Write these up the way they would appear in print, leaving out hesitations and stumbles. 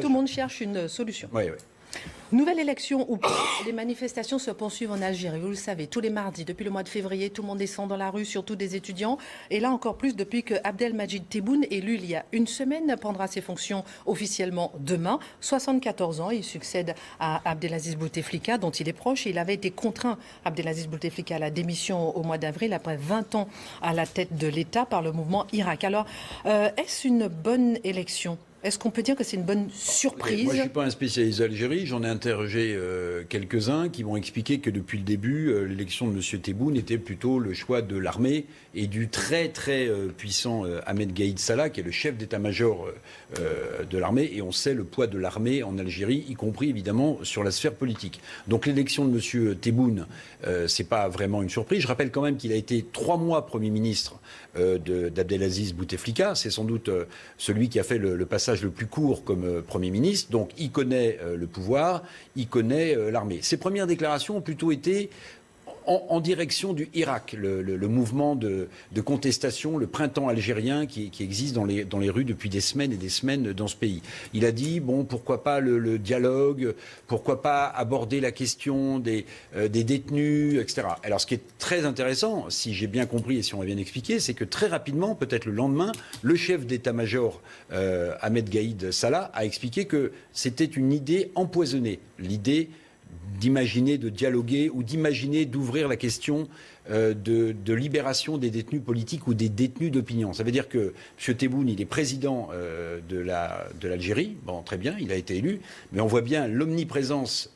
Tout le monde cherche une solution. Oui, oui. Nouvelle élection ou pas, les manifestations se poursuivent en Algérie. Vous le savez, tous les mardis, depuis le mois de février, tout le monde descend dans la rue, surtout des étudiants. Et là encore plus depuis que Abdelmadjid Tebboune, élu il y a une semaine, prendra ses fonctions officiellement demain. 74 ans, il succède à Abdelaziz Bouteflika, dont il est proche. Il avait été contraint, Abdelaziz Bouteflika, à la démission au mois d'avril, après 20 ans à la tête de l'État par le mouvement Irak. Alors, est-ce une bonne élection ? Est-ce qu'on peut dire que c'est une bonne surprise ? Moi, je ne suis pas un spécialiste d'Algérie. J'en ai interrogé quelques-uns qui m'ont expliqué que depuis le début, l'élection de M. Tebboune était plutôt le choix de l'armée et du très très puissant Ahmed Gaïd Salah, qui est le chef d'état-major de l'armée. Et on sait le poids de l'armée en Algérie, y compris évidemment sur la sphère politique. Donc l'élection de M. Tebboune, ce n'est pas vraiment une surprise. Je rappelle quand même qu'il a été 3 mois Premier ministre d'Abdelaziz Bouteflika. C'est sans doute celui qui a fait le passage le plus court comme Premier ministre, donc il connaît le pouvoir, il connaît l'armée. Ses premières déclarations ont plutôt été en direction du Irak, le mouvement de contestation, le printemps algérien qui existe dans les rues depuis des semaines et des semaines dans ce pays. Il a dit, bon, pourquoi pas le dialogue, pourquoi pas aborder la question des détenus, etc. Alors ce qui est très intéressant, si j'ai bien compris et si on a bien expliqué, c'est que très rapidement, peut-être le lendemain, le chef d'état-major Ahmed Gaïd Salah a expliqué que c'était une idée empoisonnée, l'idée d'imaginer, de dialoguer ou d'imaginer d'ouvrir la question de libération des détenus politiques ou des détenus d'opinion. Ça veut dire que M. Tebboune, il est président de l'Algérie. Bon, très bien, il a été élu. Mais on voit bien l'omniprésence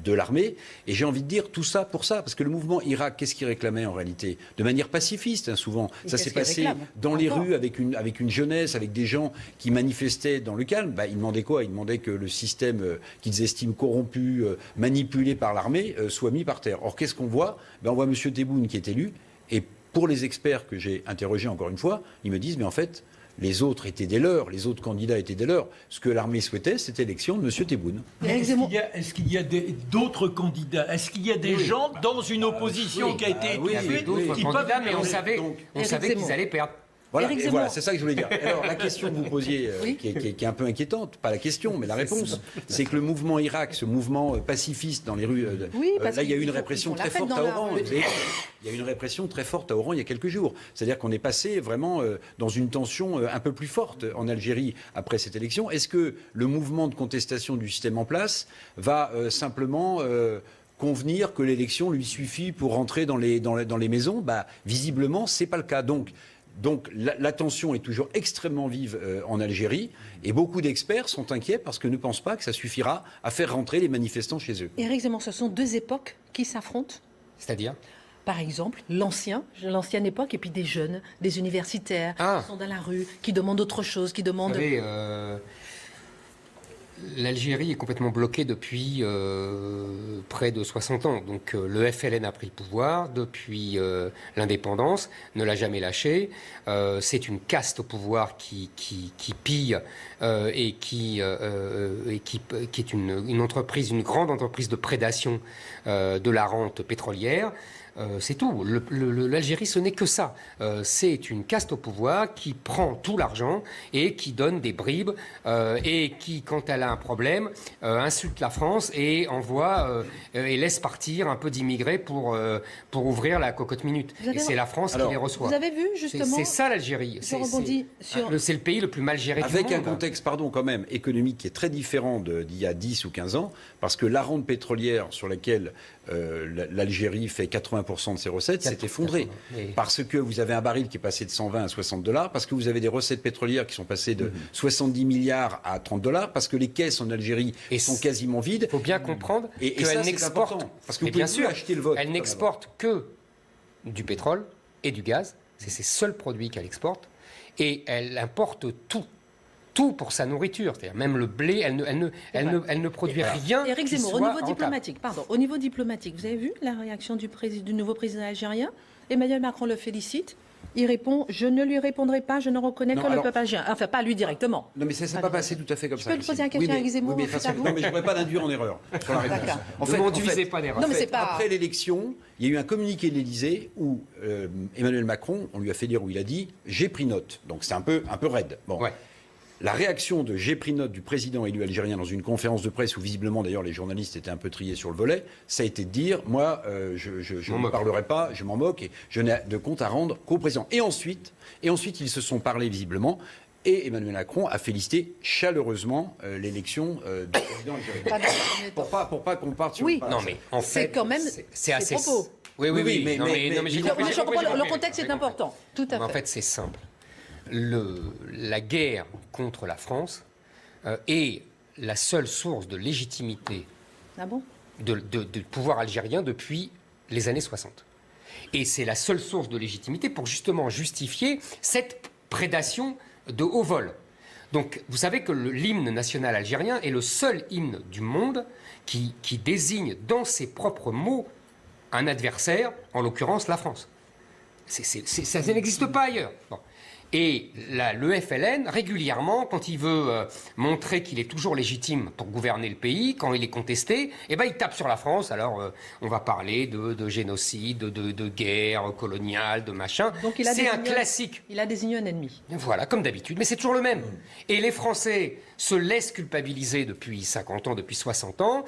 de l'armée. Et j'ai envie de dire tout ça pour ça. Parce que le mouvement Irak, qu'est-ce qu'il réclamait en réalité ? De manière pacifiste, hein, souvent. Ça s'est passé dans les rues avec une jeunesse, avec des gens qui manifestaient dans le calme. Ils demandaient quoi ? Ils demandaient que le système qu'ils estiment corrompu, manipulé par l'armée, soit mis par terre. Or, qu'est-ce qu'on voit ? On voit M. Tebboune qui est élu. Et pour les experts que j'ai interrogés encore une fois, ils me disent, mais en fait, les autres étaient des leurs, les autres candidats étaient des leurs. Ce que l'armée souhaitait, c'était l'élection de M. Tebboune. Est-ce qu'il y a d'autres candidats ? Est-ce qu'il y a des gens dans une opposition qui a été étouffée qui peuvent... Mais on savait qu'ils allaient perdre. Voilà, c'est ça que je voulais dire. Alors, la question que vous posiez, qui est un peu inquiétante, pas la question, mais la réponse, c'est que le mouvement Irak, ce mouvement pacifiste dans les rues, là, il y a eu une répression très forte à Oran. Il y a eu une répression très forte à Oran il y a quelques jours. C'est-à-dire qu'on est passé vraiment dans une tension un peu plus forte en Algérie après cette élection. Est-ce que le mouvement de contestation du système en place va simplement... convenir que l'élection lui suffit pour rentrer dans les maisons ? Visiblement, c'est pas le cas. Donc la tension est toujours extrêmement vive en Algérie et beaucoup d'experts sont inquiets parce que ne pensent pas que ça suffira à faire rentrer les manifestants chez eux. Éric Zemmour, ce sont deux époques qui s'affrontent ? C'est-à-dire ? Par exemple, l'ancienne époque et puis des jeunes, des universitaires qui sont dans la rue, qui demandent autre chose, qui demandent... Vous savez, l'Algérie est complètement bloquée depuis près de 60 ans. Donc le FLN a pris le pouvoir depuis l'indépendance, ne l'a jamais lâché. C'est une caste au pouvoir qui pille et qui est une entreprise, une grande entreprise de prédation de la rente pétrolière. C'est tout. L'Algérie, ce n'est que ça. C'est une caste au pouvoir qui prend tout l'argent et qui donne des bribes et qui, quand elle a un problème, insulte la France et envoie et laisse partir un peu d'immigrés pour ouvrir la cocotte minute. Et c'est la France qui les reçoit. Vous avez vu, justement... C'est ça, l'Algérie. C'est le pays le plus mal géré du monde. Avec un contexte, quand même, économique qui est très différent d'il y a 10 ou 15 ans, parce que la rente pétrolière sur laquelle l'Algérie fait 80% de ses recettes s'est effondrée. Parce que vous avez un baril qui est passé de 120 à 60 $, parce que vous avez des recettes pétrolières qui sont passées de 70 milliards à 30 $, parce que les caisses en Algérie sont quasiment vides. Il faut bien comprendre qu'elle n'exporte, parce que vous pouvez plus acheter le vote. Elle n'exporte que du pétrole et du gaz. C'est ses seuls produits qu'elle exporte. Et elle importe tout pour sa nourriture, c'est-à-dire même le blé, elle ne produit rien. Éric Zemmour, au niveau diplomatique, vous avez vu la réaction du nouveau président algérien ? Emmanuel Macron le félicite. Il répond, je ne lui répondrai pas, je ne reconnais que le peuple algérien. Enfin, pas lui directement. Non, mais ça ne s'est pas passé tout à fait comme ça. Je peux lui poser la question à Éric Zemmour ? Non, mais je ne voudrais pas l'induire en erreur sur la réponse. En fait, pas d'erreur. Après l'élection, il y a eu un communiqué de l'Élysée où Emmanuel Macron, on lui a fait dire, où il a dit, j'ai pris note. Donc c'est un peu raide. Bon. Ouais. La réaction j'ai pris note du président élu algérien dans une conférence de presse où visiblement d'ailleurs les journalistes étaient un peu triés sur le volet, ça a été de dire moi je ne parlerai pas, je m'en moque et je n'ai de compte à rendre qu'au président. Et ensuite ils se sont parlé visiblement. Et Emmanuel Macron a félicité chaleureusement l'élection du président algérien. Pour pas qu'on parte sur... Oui, non mais en fait, c'est quand même c'est assez... propos. Oui, mais Le contexte est important, tout à fait. En fait, c'est simple. La guerre contre la France est la seule source de légitimité du pouvoir algérien depuis les années 60. Et c'est la seule source de légitimité pour justement justifier cette prédation de haut vol. Donc, vous savez que l'hymne national algérien est le seul hymne du monde qui désigne dans ses propres mots un adversaire, en l'occurrence la France. Ça n'existe pas ailleurs. Bon. Et le FLN, régulièrement, quand il veut montrer qu'il est toujours légitime pour gouverner le pays, quand il est contesté, il tape sur la France. Alors, on va parler de génocide, de guerre coloniale, de machin. C'est un classique. Il a désigné un ennemi. Voilà, comme d'habitude. Mais c'est toujours le même. Et les Français se laissent culpabiliser depuis 50 ans, depuis 60 ans.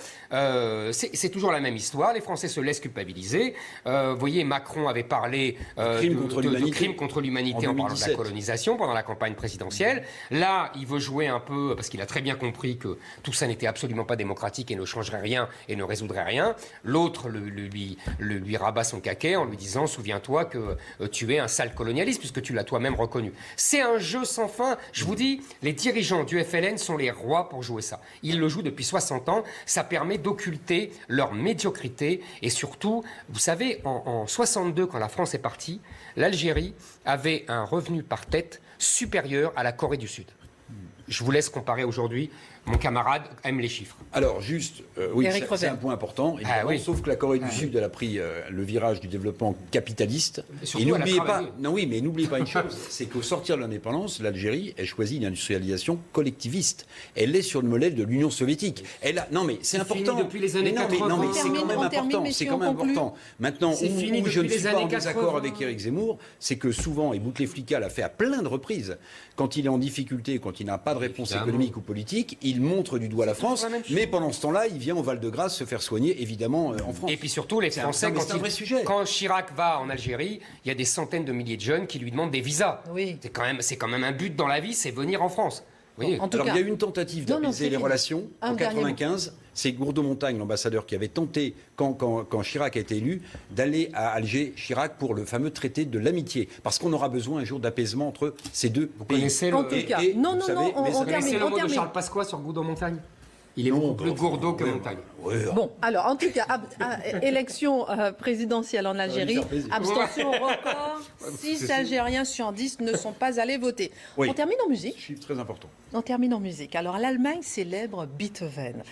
C'est toujours la même histoire. Les Français se laissent culpabiliser. Vous voyez, Macron avait parlé de crimes contre l'humanité en parlant de la colonisation pendant la campagne présidentielle. Là, il veut jouer un peu, parce qu'il a très bien compris que tout ça n'était absolument pas démocratique et ne changerait rien et ne résoudrait rien. L'autre lui rabat son caquet en lui disant « Souviens-toi que tu es un sale colonialiste, puisque tu l'as toi-même reconnu. » C'est un jeu sans fin. Je vous dis, les dirigeants du FLN sont les rois pour jouer ça. Ils le jouent depuis 60 ans. Ça permet d'occulter leur médiocrité. Et surtout, vous savez, en 62, quand la France est partie, l'Algérie avait un revenu par tête supérieur à la Corée du Sud. Je vous laisse comparer aujourd'hui. Mon camarade aime les chiffres. Alors, juste, oui, c'est un point important. Oui. Sauf que la Corée du Sud, elle a pris le virage du développement capitaliste. Et n'oubliez pas, n'oubliez pas une chose, c'est qu'au sortir de l'indépendance, l'Algérie, elle choisit une industrialisation collectiviste. Elle est sur le modèle de l'Union soviétique. Non, mais c'est important. Depuis les années 80. Non, mais c'est quand même important. C'est quand même important. Maintenant, où je ne suis pas en désaccord avec Éric Zemmour, c'est que souvent, et Bouteflika l'a fait à plein de reprises, quand il est en difficulté, quand il n'a pas de réponse économique ou politique, il montre du doigt la France, mais pendant ce temps-là, il vient au Val-de-Grâce se faire soigner, évidemment, en France. Et puis surtout, les Français, quand Chirac va en Algérie, il y a des centaines de milliers de jeunes qui lui demandent des visas. Oui. C'est quand même un but dans la vie, c'est venir en France. Oui. Alors, il y a eu une tentative d'apaiser les relations en 1995. C'est Gourdeau-Montagne, l'ambassadeur, qui avait tenté, quand Chirac a été élu, d'aller à Alger, Chirac, pour le fameux traité de l'amitié. Parce qu'on aura besoin un jour d'apaisement entre ces deux pays. Connaissez en tout cas. On termine. Le mot de Charles Pasqua sur Gourdeau-Montagne. Il est beaucoup plus Gourdeau que Montagne. Bon, alors, en tout cas, élection présidentielle en Algérie, abstention record, 6 Algériens sur 10 ne sont pas allés voter. Oui. On termine en musique. Chiffre très important. On termine en musique. Alors, l'Allemagne célèbre Beethoven.